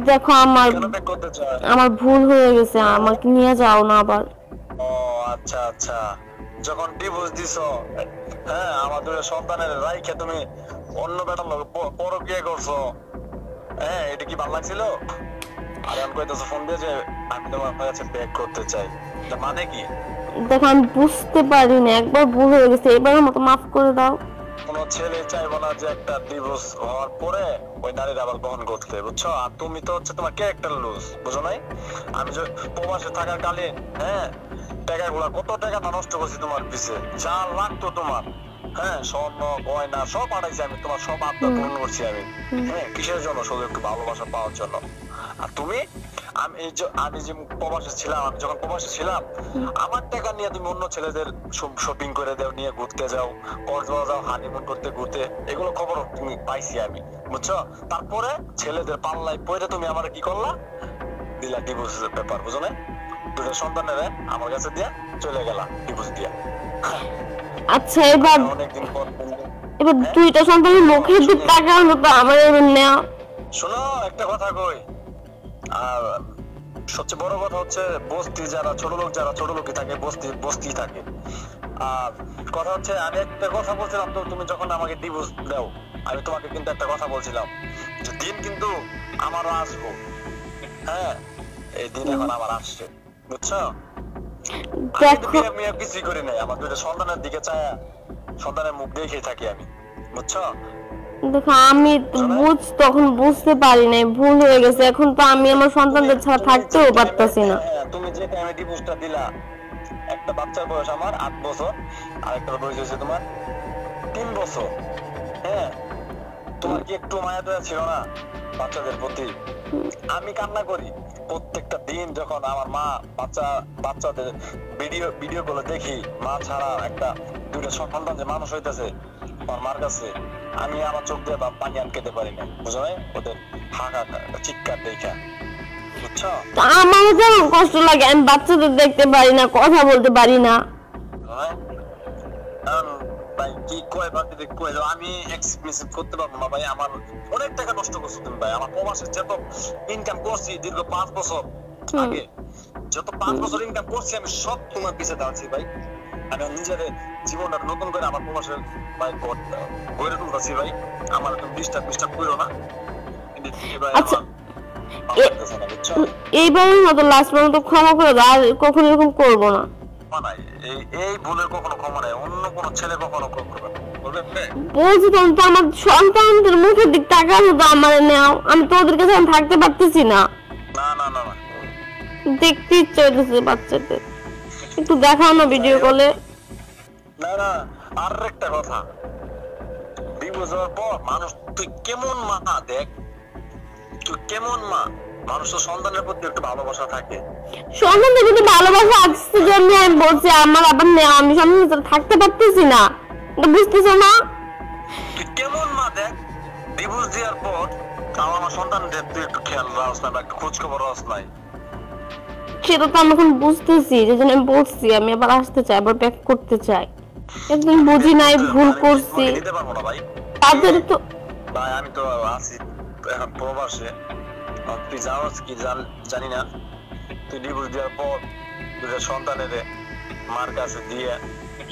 দেখো আমার কেন ব্যাক করতে চায়? আমার ভুল হয়ে গেছে, আমাকে নিয়ে যাও না আবার। ও আচ্ছা আচ্ছা, যখন ডিভোর্স দিছো, হ্যাঁ আমাদের সন্তানের রাইখে তুমি অন্য বেটার লোক পরকিয়া করছো, হ্যাঁ এটা কি ভালো লাগছিল? আর আমি কইতেছো ফোন দিয়ে যে আমি তোমার কাছে ব্যাক করতে চাই, এটা মানে কি? দেখো আমি বুঝতে পারি না, একবার ভুল হয়ে গেছে, এবারের মতো মাফ করে দাও। কোনো ছেলে চাইবো না যে একটা ডিভোর্স হওয়ার পরে ওই নারীর আবার গ্রহণ করতে, বুঝছো? আর তুমি তো হচ্ছে তোমার ক্যারেক্টার লুজ, বুঝো নাই? আমি যে প্রবাসে থাকার কালীন, হ্যাঁ টাকাগুলা কত টাকা নষ্ট করছি তোমার পিছে, যা লাগতো তোমার, হ্যাঁ স্বর্ণ গয়না সব পাঠাইছি আমি, তোমার সব আবদার পূরণ করছি আমি, হ্যাঁ কিসের জন্য? শুধু একটু ভালোবাসা পাওয়ার জন্য। আর তুমি, আমি যে প্রবাসে ছিলাম, আমি যখন প্রবাসে ছিলাম আমার টাকা নিয়ে তুমি অন্য ছেলেদের শপিং করে দাও, নিয়ে ঘুরতে যাও, কক্সবাজার যাও, হানিমুন করতে ঘুরতে, এগুলো খবর তুমি পাইছি আমি, বুঝছো? তারপরে ছেলেদের পাল্লায় পড়ে তুমি আমার কি করলা? দিলা ডিভোর্সের পেপার, বুঝো না? দুটো সন্তানের আমার কাছে দিয়া চলে গেলা ডিভোর্স দিয়া। আচ্ছা এবার অনেকদিন পর এবার দুইটা সন্তানের মুখের দিক টাকা হলো তো আমার এবার নেওয়া। শোনো একটা কথা কই, আর সবচেয়ে বড় কথা হচ্ছে বস্তি যারা ছোট লোক, যারা ছোট লোকই থাকে বস্তি বস্তি থাকে। আর কথা হচ্ছে আমি একটা কথা বলছিলাম তো, তুমি যখন আমাকে ডিভোর্স দাও আমি তোমাকে কিন্তু একটা কথা বলছিলাম যে দিন কিন্তু আমারও আসবো, হ্যাঁ এই দিন এখন আমার আসছে, বুঝছো? আমি তো দেখো বিয়ে মিয়া কিছুই করি নাই, আমার দুটো সন্তানের দিকে চায়, সন্তানের মুখ দেখেই থাকি আমি, বুঝছো? দেখো আমি তখন বুঝতে পারি নাই, ভুল হয়ে গেছে, এখন তো আমি আমার সন্তানদের ছাড়া থাকতেও পারতাছি না। তুমি যে টাইমে ডিভোর্সটা দিলা, একটা বাচ্চার বয়স আমার 8 বছর, আর একটা বয়স হয়েছে তোমার 3 বছর, হ্যাঁ তোমার কি একটু মায়া দয়া ছিল না বাচ্চাদের প্রতি? আমি কান্না করি প্রত্যেকটা দিন যখন আমার মা বাচ্চাদের ভিডিও গুলো দেখি, মা ছাড়া একটা দুইটা সন্তান যে মানুষ হইতেছে আমার মার কাছে, আমি আমার চোখ দিয়ে পানি আটকাতে পারি না, বুঝো নাই? ওদের হাঁকা চিৎকার দেখা, বুঝছো? আমারও যেমন কষ্ট লাগে, আমি বাচ্চাদের দেখতে পারি না, কথা বলতে পারি না। ভাই কি কয় বাকিদের কয় আমি এক্সপ্রেস করতে পারবো না ভাই, আমার অনেক টাকা নষ্ট করছো তুমি ভাই, আমার প্রবাসে যত ইনকাম করছি দীর্ঘ 5 বছর আগে, যত 5 বছর ইনকাম করছি আমি সব তোমার পিছে দাঁড়াচ্ছি ভাই। আমি নিজের জীবনটা নতুন করে আমার প্রবাসের ভাই গড়ে তুলতেছি ভাই, আমার তুমি ডিস্টার্ব করো না। আচ্ছা এইবারের মতো লাস্ট পর্যন্ত ক্ষমা করে দাও, আর কখনো এরকম করবো না। এই ভুলের কখনো ক্ষমা নাই, অন্য কোনো ছেলে কখনো করবে না, বলছি তো আমার সন্তানদের মুখের দিক তাকানো তো আমার নেও, আমি তো ওদের কাছে থাকতে পারতেছি না। না না না না, দেখতে ইচ্ছে হইতেছে বাচ্চাদের, একটু দেখাও না ভিডিও কলে। না না, আর একটা কথা, ডিভোর্স হওয়ার পর মানুষ, তুই কেমন মা দেখ, তুই কেমন মা, মানুষ তো সন্তানের প্রতি একটু ভালোবাসা থাকে, সন্তানদের প্রতি ভালোবাসা আসছে জন্য আমি বলছি আমার আবার নেও, আমি সন্তানদের থাকতে পারতেছি না, এটা বুঝতেছো না? তুই কেমন মা দেখ, ডিভোর্স দেওয়ার পর তাও আমার সন্তানদের তুই একটু খেয়াল রাখস না, একটু খোঁজ খবর রাখস নাই। সেটা তো আমি এখন বুঝতেছি, যে জন্য আমি বলছি আমি আবার আসতে চাই, আবার ব্যাক করতে চাই, একদিন বুঝি নাই ভুল করছি দিতে পারবো না ভাই, তাদের তো। ভাই আমি তো আছি এখন প্রবাসে, তুই জানোস কি জানি না, তুই ডিভোর্স দেওয়ার পর দুটো সন্তানের মার কাছে দিয়ে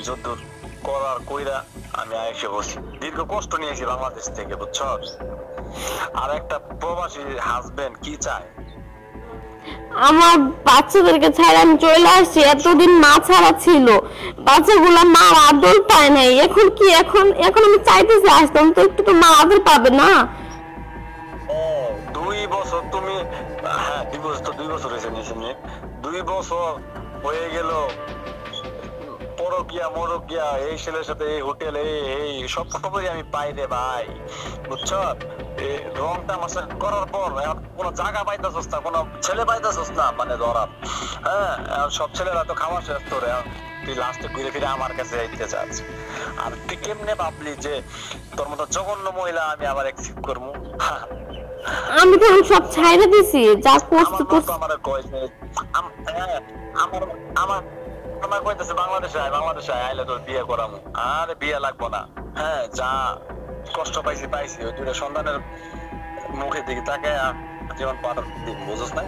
যদ্দূর করার কইরা আমি এসে বসি, দীর্ঘ কষ্ট নিয়েছি বাংলাদেশ থেকে, বুঝছো? আর একটা প্রবাসী হাজবেন্ড কি চায়? আমার বাচ্চাদেরকে ছাড়া আমি চলে আসছি, এতদিন মা ছাড়া ছিল, বাচ্চাগুলা মা আদর পায় নাই, এখন কি এখন এখন আমি চাইতেছি আসতাম তো একটু তো মা আদর পাবে না। 2 বছর তুমি, হ্যাঁ ডিভোর্স তো 2 বছর হয়েছে নিয়েছি, 2 বছর হয়ে গেল পরকিয়া মরকিয়া, এই ছেলের সাথে এই হোটেলে এই সব খবরই আমি পাই রে ভাই, বুঝছো? রং তামাশা করার পর এখন কোনো জায়গা পাইতেছস না, কোনো ছেলে পাইতেছস না, মানে ধরা, হ্যাঁ সব ছেলেরা তো খাওয়া শেষ করে, তুই লাস্টে ঘুরে ফিরে আমার কাছে আইতে চাস। আর তুই কেমনে ভাবলি যে তোর মতো জঘন্য মহিলা আমি আবার অ্যাকসেপ্ট করবো? আমি তো সব ছাইড়া দিছি, যা করছি করছি। আমার কয় যে আমার আমার আমার কইতেছে বাংলাদেশে আইলে তোর বিয়ে করামু, আর বিয়ে লাগবো না, হ্যাঁ যা কষ্ট পাইছি ওই দুটো সন্তানের মুখের দিকে তাকায় জীবন পার দিন, বুঝছ না?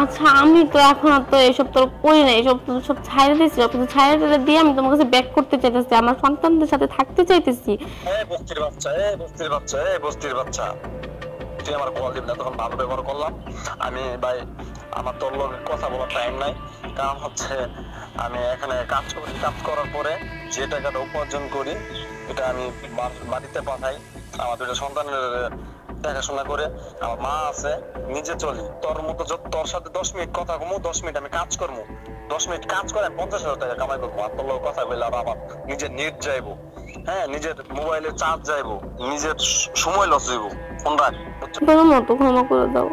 আচ্ছা আমি তো এখন আর তো এসব তো করি না, এসব তো সব ছাইড়া দিয়েছি, সব কিছু ছাইড়া টেরে দিয়ে আমি তোমার কাছে ব্যাক করতে চাইতেছি, আমার সন্তানদের সাথে থাকতে চাইতেছি। বস্তির বাচ্চা, বস্তির বাচ্চা, বস্তির বাচ্চা, তুই আমার কল দিবি না, তখন ভালো ব্যবহার করলাম আমি ভাই। আমার তোর লোক কথা বলার টাইম নাই, কারণ হচ্ছে আমি এখানে কাজ করি, কাজ করার পরে যে টাকাটা উপার্জন করি এটা আমি বাড়িতে পাঠাই, আমার দুটো সন্তানের দেখাশোনা করে। আমার মা আছে, নিজে চলি। তোর মতো তোর সাথে 10 মিনিট কথা কমু, 10 মিনিট আমি কাজ করবো, 10 মিনিট কাজ করে 50,000 টাকা কামাই করবো। আর তোর লোক কথা বললে আর আবার নিজের নেট যাইবো, হ্যাঁ, নিজের মোবাইলে চার্জ যাইবো, নিজের সময় লস যাইবো। ফোন রাখ। মতো ক্ষমা করে দাও।